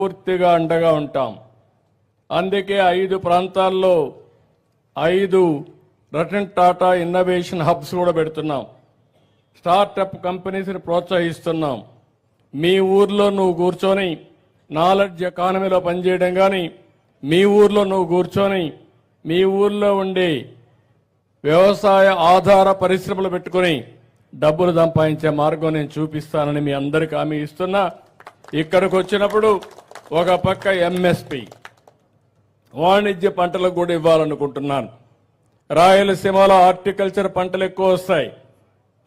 పూర్తిగా అండగా ఉంటాం. అందుకే 5 ప్రాంతాల్లో 5 రతన్ టాటా ఇన్నోవేషన్ హబ్స్ కూడా పెడుతున్నాం. స్టార్టప్ కంపెనీస్ని ప్రోత్సహిస్తున్నాం. మీ ఊర్లో నువ్వు కూర్చొని నాలెడ్జ్ ఎకానమీలో పనిచేయడం కానీ, మీ ఊర్లో నువ్వు కూర్చొని మీ ఊర్లో ఉండే వ్యవసాయ ఆధార పరిశ్రమలు పెట్టుకుని డబ్బులు సంపాదించే మార్గం నేను చూపిస్తానని మీ అందరికీ హామీ ఇస్తున్నా. ఇక్కడికి వచ్చినప్పుడు ఒక పక్క ఎంఎస్పి వాణిజ్య పంటలకు కూడా ఇవ్వాలనుకుంటున్నాను. రాయలసీమలో హార్టికల్చర్ పంటలు ఎక్కువ వస్తాయి.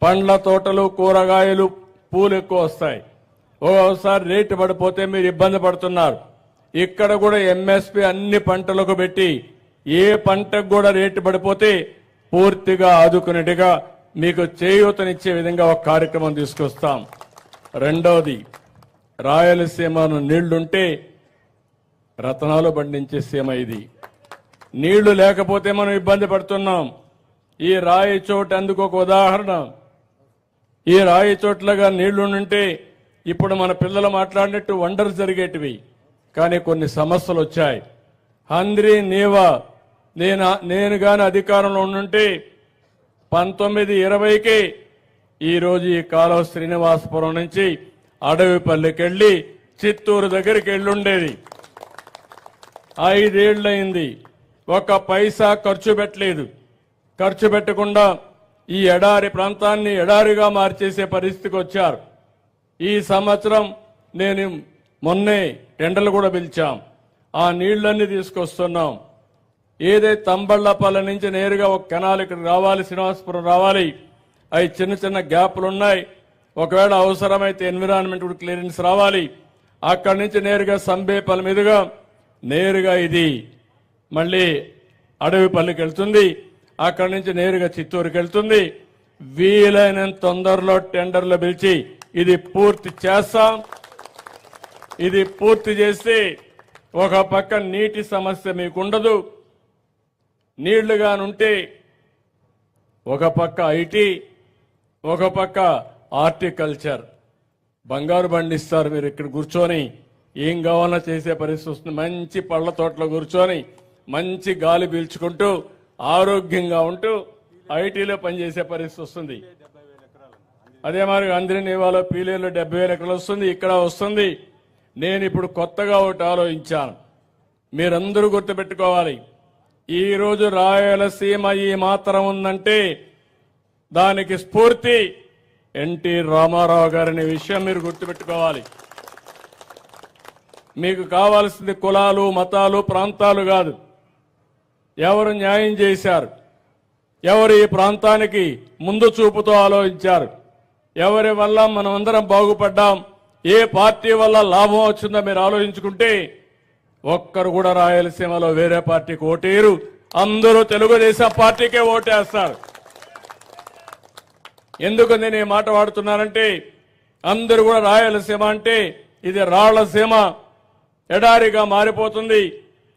పండ్ల తోటలు, కూరగాయలు, పూలు ఎక్కువ వస్తాయి. ఒకసారి రేటు పడిపోతే మీరు ఇబ్బంది పడుతున్నారు. ఇక్కడ కూడా ఎంఎస్పి అన్ని పంటలకు పెట్టి ఏ పంటకు కూడా రేటు పడిపోతే పూర్తిగా ఆదుకునేట్టుగా మీకు చేయూతనిచ్చే విధంగా ఒక కార్యక్రమం తీసుకొస్తాం. రెండవది, రాయలసీమను నీళ్లుంటే రతనాలు పండించే సీమ ఇది. నీళ్లు లేకపోతే మనం ఇబ్బంది పడుతున్నాం. ఈ రాయి చోటు అందుకు ఒక ఉదాహరణ. ఈ రాయి చోట్లగా నీళ్లుంటే ఇప్పుడు మన పిల్లలు మాట్లాడినట్టు వండర్స్ జరిగేటివి. కానీ కొన్ని సమస్యలు వచ్చాయి. హంద్రీ నీవా నేను గాని అధికారంలో ఉండుంటే 1920కి ఈరోజు ఈ కాలువ శ్రీనివాసపురం నుంచి అడవిపల్లికి వెళ్లి చిత్తూరు దగ్గరికి వెళ్ళుండేది. 5 ఏళ్లయింది. ఒక పైసా ఖర్చు పెట్టలేదు. ఖర్చు పెట్టకుండా ఈ ఎడారి ప్రాంతాన్ని ఎడారిగా మార్చేసే పరిస్థితికి వచ్చారు. ఈ సంవత్సరం నేను మొన్నే టెండర్లు కూడా పిలిచాం. ఆ నీళ్లన్నీ తీసుకొస్తున్నాం. ఏదైతే తంబళ్లపల్లి నుంచి నేరుగా ఒక కెనాల్ ఇక్కడ రావాలి, శ్రీనివాసపురం రావాలి. అవి చిన్న చిన్న గ్యాప్లు ఉన్నాయి. ఒకవేళ అవసరమైతే ఎన్విరాన్మెంట్ క్లియరెన్స్ రావాలి. అక్కడి నుంచి నేరుగా సంబేపల్లి మీదుగా నేరుగా ఇది మళ్ళీ అడవిపల్లికి వెళ్తుంది. అక్కడి నుంచి నేరుగా చిత్తూరుకి వెళ్తుంది. వీలైనంత తొందరలో టెండర్లు పిలిచి ఇది పూర్తి చేస్తాం. ఇది పూర్తి చేస్తే ఒక పక్క నీటి సమస్య మీకు ఉండదు. నీళ్లుగానుంటే ఒక పక్క ఐటీ, ఒక పక్క హార్టికల్చర్. బంగారు పండిస్తారు. మీరు ఇక్కడ కూర్చొని ఏం కావాలన్నా చేసే పరిస్థితి వస్తుంది. మంచి పళ్ళ తోటలో కూర్చొని మంచి గాలి పీల్చుకుంటూ ఆరోగ్యంగా ఉంటూ ఐటీలో పనిచేసే పరిస్థితి వస్తుంది. అదే మరి అందరి నివాలో పీలేలో 70,000 ఎకరాలు వస్తుంది. ఇక్కడ వస్తుంది. నేను ఇప్పుడు కొత్తగా ఒకటి ఆలోచించాను. మీరందరూ గుర్తుపెట్టుకోవాలి. ఈరోజు రాయలసీమ ఈ మాత్రం ఉందంటే దానికి స్ఫూర్తి ఎన్టీ రామారావు గారనే విషయం మీరు గుర్తుపెట్టుకోవాలి. మీకు కావాల్సింది కులాలు, మతాలు, ప్రాంతాలు కాదు. ఎవరు న్యాయం చేశారు, ఎవరు ఈ ప్రాంతానికి ముందు చూపుతో ఆలోచించారు, ఎవరి వల్ల మనం అందరం బాగుపడ్డాం, ఏ పార్టీ వల్ల లాభం వచ్చిందో మీరు ఆలోచించుకుంటే ఒక్కరు కూడా రాయలసీమలో వేరే పార్టీకి ఓటేయరు. అందరూ తెలుగుదేశం పార్టీకే ఓటేస్తారు. ఎందుకు నేను ఈ మాట వాడుతున్నానంటే అందరూ కూడా రాయలసీమ అంటే ఇది రాళ్లసీమ, ఎడారిగా మారిపోతుంది,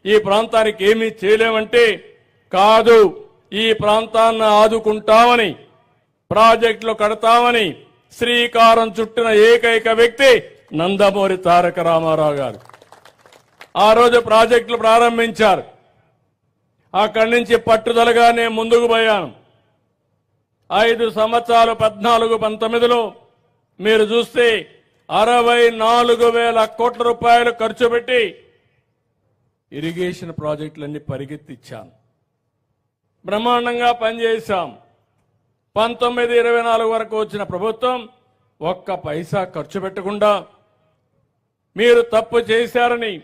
ఈ ప్రాంతానికి ఏమీ చేయలేమంటే కాదు, ఈ ప్రాంతాన్ని ఆదుకుంటామని, ప్రాజెక్టులు కడతామని శ్రీకారం చుట్టిన ఏకైక వ్యక్తి నందమూరి తారక రామారావు గారు. ఆ రోజు ప్రాజెక్టులు ప్రారంభించారు. అక్కడి నుంచి పట్టుదలగా నేను ముందుకు పోయాను. 5 సంవత్సరాలు 14-19లో మీరు చూస్తే 64,000 కోట్ల రూపాయలు ఖర్చు పెట్టి ఇరిగేషన్ ప్రాజెక్టులన్నీ పరిగెత్తిచ్చాను. బ్రహ్మాండంగా పనిచేశాం. 19-24 వరకు వచ్చిన ప్రభుత్వం ఒక్క పైసా ఖర్చు పెట్టకుండా మీరు తప్పు చేశారని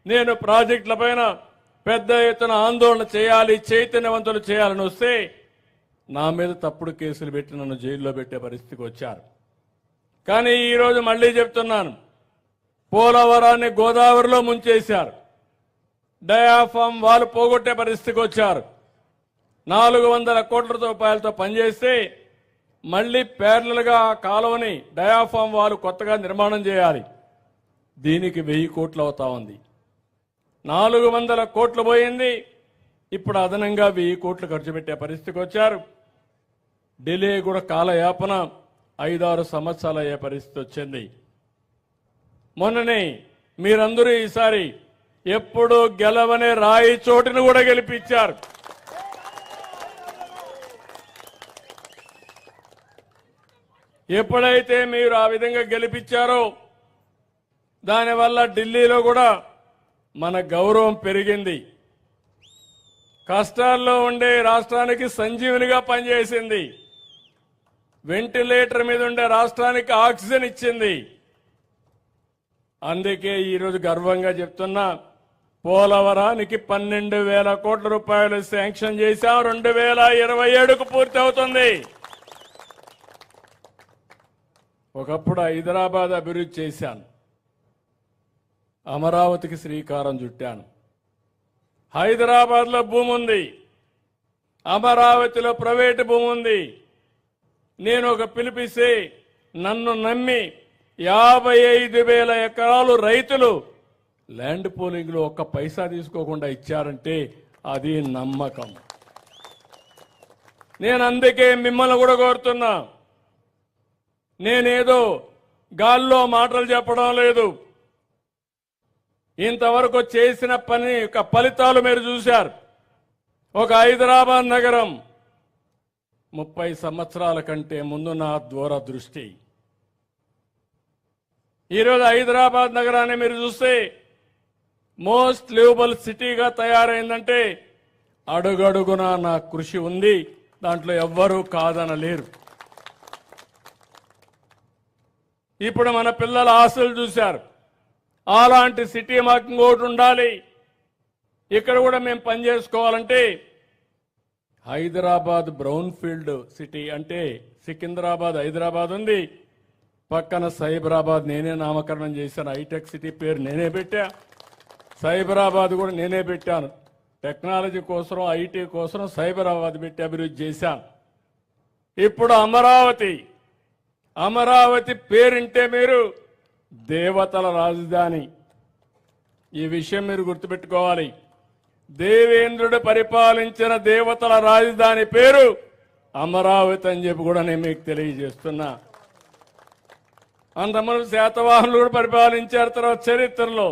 నేను ప్రాజెక్టులపైన పెద్ద ఎత్తున ఆందోళన చేయాలి, చైతన్యవంతులు చేయాలని వస్తే నా మీద తప్పుడు కేసులు పెట్టి నన్ను జైల్లో పెట్టే పరిస్థితికి వచ్చారు. కానీ ఈరోజు మళ్లీ చెప్తున్నాను, పోలవరాన్ని గోదావరిలో ముంచేశారు. డయాఫామ్ వాళ్ళు పోగొట్టే పరిస్థితికి వచ్చారు. 400 కోట్ల రూపాయలతో పనిచేస్తే మళ్లీ ప్యారలల్గా ఆ కాలువని డయాఫామ్ వాళ్ళు కొత్తగా నిర్మాణం చేయాలి. దీనికి 1000 కోట్లు అవుతా ఉంది. 400 కోట్లు పోయింది. ఇప్పుడు అదనంగా 1000 కోట్లు ఖర్చు పెట్టే పరిస్థితికి వచ్చారు. ఢిల్లీ కూడా కాలయాపన 5-6 సంవత్సరాలు అయ్యే పరిస్థితి వచ్చింది. మొన్ననే మీరందరూ ఈసారి ఎప్పుడూ గెలవని రాయి చోటును కూడా గెలిపించారు. ఎప్పుడైతే మీరు ఆ విధంగా గెలిపించారో దానివల్ల ఢిల్లీలో కూడా మన గౌరవం పెరిగింది. కష్టాల్లో ఉండే రాష్ట్రానికి సంజీవునిగా పనిచేసింది. వెంటిలేటర్ మీద ఉండే రాష్ట్రానికి ఆక్సిజన్ ఇచ్చింది. అందుకే ఈరోజు గర్వంగా చెప్తున్నా, పోలవరానికి 12,000 కోట్ల రూపాయలు శాంక్షన్ చేశాం. 2027కు పూర్తి అవుతుంది. ఒకప్పుడు హైదరాబాద్ అభివృద్ధి చేశాను, అమరావతికి శ్రీకారం చుట్టాను. హైదరాబాద్లో భూమి ఉంది, అమరావతిలో ప్రైవేటు భూమి ఉంది. నేను ఒక పిలిపిస్తే నన్ను నమ్మి 55,000 ఎకరాలు రైతులు ల్యాండ్ పూలింగ్ లో ఒక్క పైసా తీసుకోకుండా ఇచ్చారంటే అది నమ్మకం. నేను అందుకే మిమ్మల్ని కూడా కోరుతున్నా, నేనేదో గాల్లో మాటలు చెప్పడం లేదు. ఇంతవరకు చేసిన పని యొక్క ఫలితాలు మీరు చూశారు. ఒక హైదరాబాద్ నగరం 30 సంవత్సరాల కంటే ముందు నా దూరదృష్టి. ఈరోజు హైదరాబాద్ నగరాన్ని మీరు చూస్తే మోస్ట్ లివబుల్ సిటీగా తయారైందంటే అడుగడుగున నా కృషి ఉంది. దాంట్లో ఎవ్వరూ కాదనలేరు. ఇప్పుడు మన పిల్లల ఆశలు చూశారు. అలాంటి సిటీ మాకు ఇంకోటి ఉండాలి. ఇక్కడ కూడా మేము పనిచేసుకోవాలంటే హైదరాబాద్ బ్రౌన్ ఫీల్డ్ సిటీ అంటే సికింద్రాబాద్ హైదరాబాద్ ఉంది, పక్కన సైబరాబాద్ నేనే నామకరణం చేశాను. హైటెక్ సిటీ పేరు నేనే పెట్టా. సైబరాబాద్ కూడా నేనే పెట్టాను. టెక్నాలజీ కోసం ఐటీ కోసం సైబరాబాద్ పెట్టి అభివృద్ధి చేశాను. ఇప్పుడు అమరావతి పేరింటే మీరు దేవతల రాజధాని. ఈ విషయం మీరు గుర్తుపెట్టుకోవాలి. దేవేంద్రుడు పరిపాలించిన దేవతల రాజధాని పేరు అమరావతి అని చెప్పి కూడా నేను మీకు తెలియజేస్తున్నా. అంతమంది శాతవాహనులు కూడా పరిపాలించారు. తర్వాత చరిత్రలో